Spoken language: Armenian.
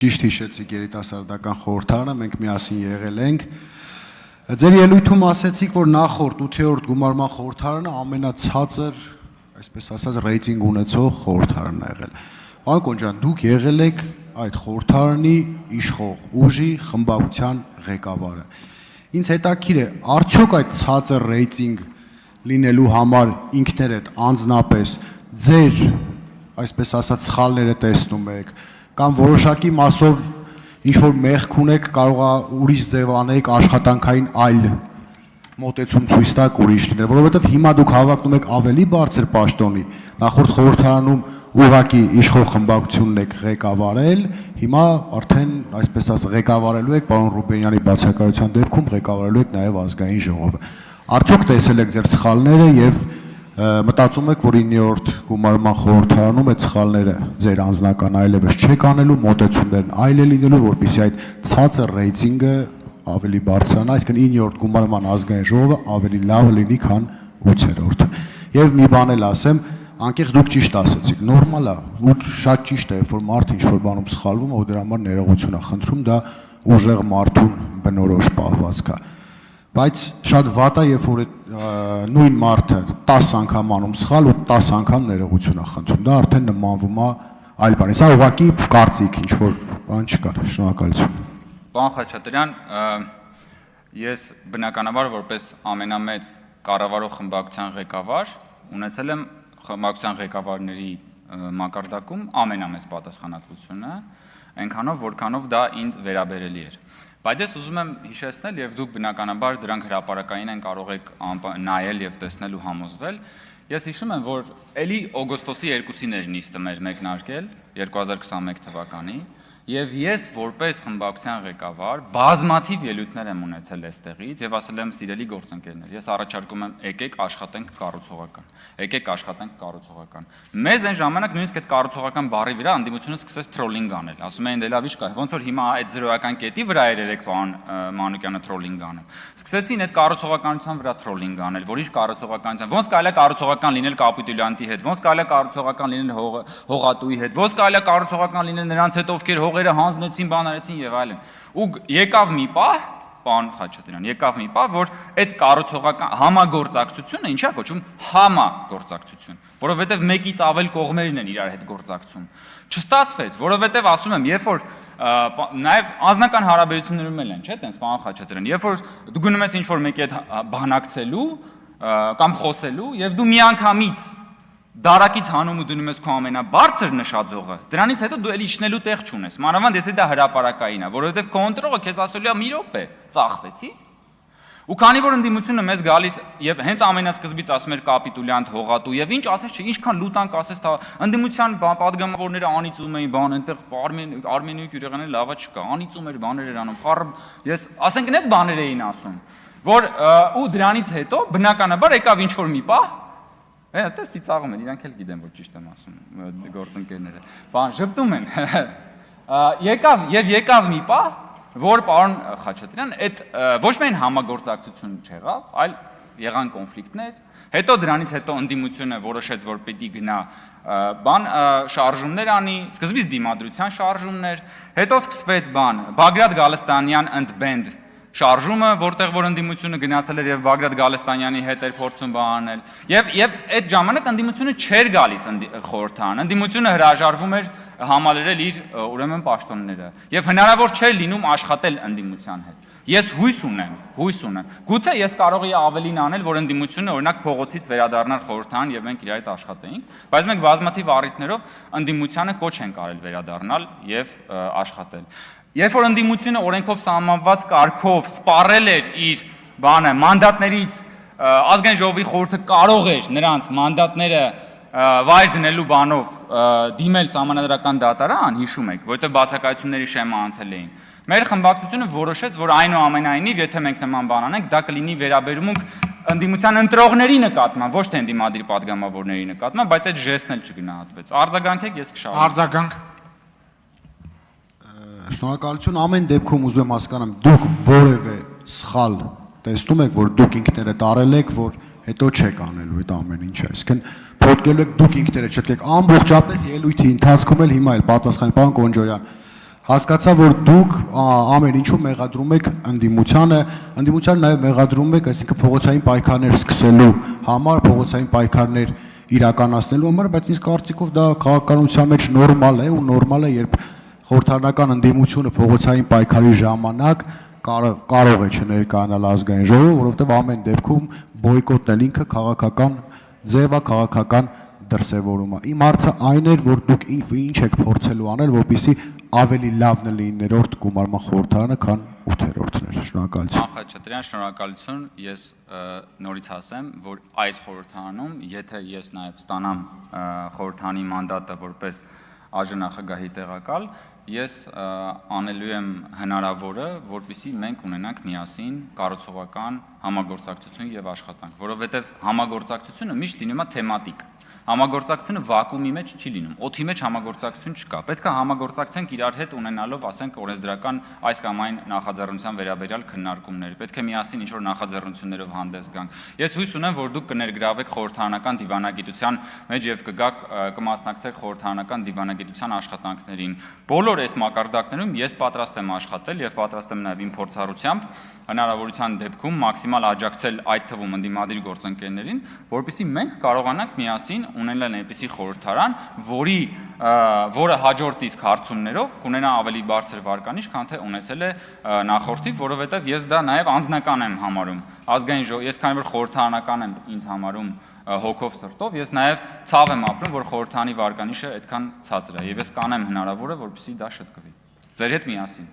Ճիշտ հիշեցիք երիտասարդական խորհրդարանը, մենք միասին եղել ենք։ Ձեր ելույթում ասեցիք, որ նախորդ 8-րդ գումարման խորհրդարանը ամենացածր, այսպես ասած, ռեյտինգ ունեցող խորհրդարանն է եղել։ Պարոն Կոնջյան, դուք եղել եք այդ խորհրդարանի իշխող ուժի խմբակցության ղեկավարը։ Ինձ հետաքրքիր է, արդյոք այդ ցածր ռեյտինգ լինելու համար ինքներդ անձնապես ձեր, այսպես ասած, սխալները տեսնում եք, կամ որոշակի մասով ինչ-որ մեղք ունեք, կարող է ուրիշ ձև անեք, աշխատանքային այլ մոտեցում ցույց տաք ուրիշ լինել, որովհետև հիմա դուք հավակնում եք ավելի բարձր պաշտոնի, նախորդ խորհրդարանում ուղղակի իշխող խմբակցությունն եք ղեկավարել, հիմա արդեն, այսպես ասած, ղեկավարելու եք պարոն Ռուբենյանի բացակայության դեպքում ղեկավարելու եք նաև ազգային ժողովը։ Արդյոք տեսել եք ձեր սխալները եւ մտածում եք, որ 9-րդ գումարման խորհրդարանում այդ սխալները ձեր անձնական այլևս չեք անելու, մոտեցումներն այլ է լինելու, որպեսզի այդ ցածր ռեյտինգը ավելի բարձրանա, այսինքն 9-րդ գումարման ազգային ժողովը ավելի լավ լինի, քան 8-րդը։ Եվ մի բան էլ ասեմ, անկեղծ դուք ճիշտ ասեցիք, նորմալ է, ու շատ ճիշտ է, որ մարդ ինչ-որ բանում սխալվում է, ու դրա համար ներողություն է խնդրում, դա ուժեղ մարդուն բնորոշ պահվածք է։ Բայց շատ վատ է, երբ որ նույն մարդը 10 անգամ անում սխալ ու 10 անգամ ներողություն է խնդրում, դա արդեն նմանվում է այլ բանի։ Սա ուղղակի կարծիք, ինչ որ բան չկար։ Շնորհակալություն։ Պարոն Խաչատրյան, ես բնականաբար որպես ամենամեծ կառավարող խմբակցության ղեկավար ունեցել եմ խմբակցության ղեկավարների մակարդակում ամենամեծ պատասխանատվությունը, այնքանով, որքանով դա ինձ վերաբերելի էր։ Բայց ես ուզում եմ հիշեցնել, եւ դուք բնականաբար դրանք հրապարակային են կարող եք նայել եւ տեսնել ու համոզվել։ Ես հիշում եմ, որ էլի օգոստոսի 2-ին էր նիստը մեր մեկնարկել 2021 թվականի, եւ ես որպես խմբակցության ղեկավար բազմաթիվ ելույթներ եմ ունեցել այստեղից եւ ասել եմ սիրելի գործընկերներ, ես առաջարկում եմ եկեք աշխատենք կառուցողական։ Եկեք աշխատենք կառուցողական։ Մեզ այն ժամանակ նույնիսկ այդ կառուցողական բառի վրա անդիմությունը սկսեց թրոլինգ անել։ Ասում էին դե լավ ի՞նչ կա, ոնց որ հիմա այդ զրոյական կետի վրա երեք պարոն Մանուկյանը թրոլինգ անում։ Սկսեցին այդ կառուցողականության վրա թրոլինգ անել, որ ի՞նչ կառուցողականության, ոնց կարելի է կառուցողական լինել կապիտուլյանտի հետ, ոնց կարելի է կառուցողական լինել հողատուի հետ, ոնց կարելի է կառուցողական լինել նրանց հետ, ովքեր հողերը հանձնեցին, բան արեցին եւ այլն։ Ու եկավ մի պահ, պարոն Խաչատրյան, եկավ մի պահ, որ այդ կառուցողական համագործակցությունը ինչա կոչվում համագործակցություն, որովհետեւ մեկից ավել կողմերն են իրար հետ գործակցում։ Չստացվեց, որովհետեւ ասում եմ, երբ որ նաեւ անձնական հարաբերություններում էլ են, չէ՞, տենց պարոն Խաչատրյան, երբ որ դու գնում ես ինչ-որ մեկի հետ բանակցելու կամ խոսելու եւ դու միանգամից դարակից հանում ու դնում ես քո ամենաբարձր նշաձողը, դրանից հետո դու էլ իջնելու տեղ չունես, մանավանդ եթե դա հրապարակային է, որովհետև քո ընտրողը քեզ ասելու է մի րոպե, ծախվեցի։ Ու քանի որ ընդդիմությունը մեզ գալիս եւ հենց ամենասկզբից ասում էր կապիտուլյանտ, հողատու եւ ինչ ասես չէ, ինչքան լուտանք ասես, ընդդիմության падգամավորները անիծում էին, բան այնտեղ Արմենիայի յուրեղաները լավա չկա, անիծում էր, բաներ էր անում, ես ասենք այնպես բաներ էին ասում, որ ու դրանից հետո բնականաբար եկավ ինչ որ մի պահ Այդպես ծիծաղում են, իրանք էլ գիտեն, որ ճիշտ եմ ասում գործընկերները։ Բան ժպտում են։ Եկավ մի պահ, որ պարոն Խաչատրյան, այդ ոչ միայն համագործակցություն չեղավ, այլ եղան կոնֆլիկտներ, հետո դրանից հետո ընդդիմությունը որոշեց, որ պիտի գնա բան շարժումներ անի, սկզբից դիմադրության շարժումներ, հետո սկսվեց բան Բագրատ Գալստանյան ընդբենդ շարժումը, որտեղ որ ընդդիմությունը գնացել էր եւ Բագրատ Գալստանյանի հետ էր փորձում բանել եւ այդ ժամանակ ընդդիմությունը չէր գալիս խորհրդարան, ընդդիմությունը հրաժարվում էր համալրել իր ուրեմն պաշտոնները եւ հնարավոր չէր լինում աշխատել ընդդիմության հետ։ Ես հույս ունեմ, գուցե ես կարող եի ավելին անել, որ ընդդիմությունը օրինակ փողոցից վերադառնար խորհրդարան եւ մենք իր հետ աշխատեինք, բայց մենք բազմաթիվ առիթներով ընդդիմությանը կոչ ենք արել վերադառնալ եւ աշխատել։ Երբ որ ընդդիմությունը օրենքով սահմանված կարգով սպառել էր իր բանը մանդատներից ազգային ժողովի խորհուրդը կարող էր նրանց մանդատները վայր դնելու բանով դիմել սահմանադրական դատարան, հիշում եք, որովհետև բացակայությունների շեմը անցել էին։ Մեր խմբակցությունը որոշեց, որ այնուամենայնիվ, եթե մենք նման բան անենք, դա կլինի վերաբերմունք ընդդիմության ընտրողների նկատմամբ, ոչ թե ընդդիմադիր падգամավորների նկատմամբ, բայց այդ ժեստն էլ չգնահատվեց։ Արձագանքեք, ես կշարունակեմ։ Արձագանք Շնորհակալություն, ամեն դեպքում ուզում եմ հասկանամ, դուք որևէ սխալ տեսնում եք, որ դուք ինքներդ արել եք, որ հետո չեք անելու այդ ամեն ինչը, այսինքն փոթկելու եք դուք ինքներդ չեք, ամբողջապես ելույթի ընթացքում էլ հիմա էլ պատասխան պարոն Կոնջորյան, Հասկացա, որ դուք ամեն ինչում մեղադրում եք ընդդիմությանը նաև մեղադրում եք, այսինքն փողոցային պայքարներ սկսելու համար, փողոցային պայքարներ իրականացնելու համար, բայց ինձ կարծիքով դա քաղաքականության մեջ նորմալ է ու նորմալ է, երբ խորհրդարանական ընդդիմությունը փողոցային պայքարի ժամանակ կարող է չներկայանալ ազգային ժողով, որովհետև ամեն դեպքում բոյկոտն էլ ինքը քաղաքական ձև է, քաղաքական դրսևորում է։ Իմ հարցը այն էր, որ դուք ինչ եք փորձելու անել, որպեսզի ավելի լավն լինի 9-րդ գումարման խորհրդարանը, քան 8-րդն էր։ Շնորհակալություն։ Ախաչատրյան, շնորհակալություն։ Ես նորից ասեմ, որ այս խորհրդարանում, եթե ես նաև ստանամ խորհրդանի մանդատը որպես ԱԺ-նախագահի տեղակալ, ես անելու եմ հնարավորը, որպեսզի մենք ունենանք միասին կառուցողական համագործակցություն եւ աշխատանք, որովհետեւ համագործակցությունը միշտ լինում է թեմատիկ։ Համագործակցությունը վակուումի մեջ չի լինում, օդի մեջ համագործակցություն չկա։ Պետք է համագործակցենք իրար հետ ունենալով, ասենք, օրենսդրական այս կամ այն նախաձեռնության վերաբերյալ քննարկումներ։ Պետք է միասին ինչ-որ նախաձեռնություններով հանդես գանք։ Ես հույս ունեմ, որ դուք կներգրավեք խորհրդարանական դիվանագիտության մեջ եւ կմասնակցեք խորհրդարանական դիվանագիտության աշխատանքներին։ Բոլոր այս մակարդակներում ես պատրաստ եմ աշխատել եւ պատրաստ եմ նաեւ իմ փորձառությամբ հնարավորության դեպքում մաքսիմալ աջակցել այդ թվում ընդդիմադիր գործընկերներին, որպեսզի մենք կարողանանք միասին ունենալ այնպիսի խորհրդարան, որը հաջորդ իսկ հարցումներով կունենա ավելի բարձր վարկանիշ, քան թե ունեցել է նախորդի, որովհետև ես դա նաև անձնական եմ համարում։ Ազգային ժողով, ես քանի որ խորհրդարանական եմ ինձ համարում հոգով սրտով, ես նաև ցավ եմ ապրում, որ խորհրդանի վարկանիշը այդքան ցածր է, եւ ես կանեմ հնարավորը, որպեսզի դա շտկվի։ Ձեր հետ միասին։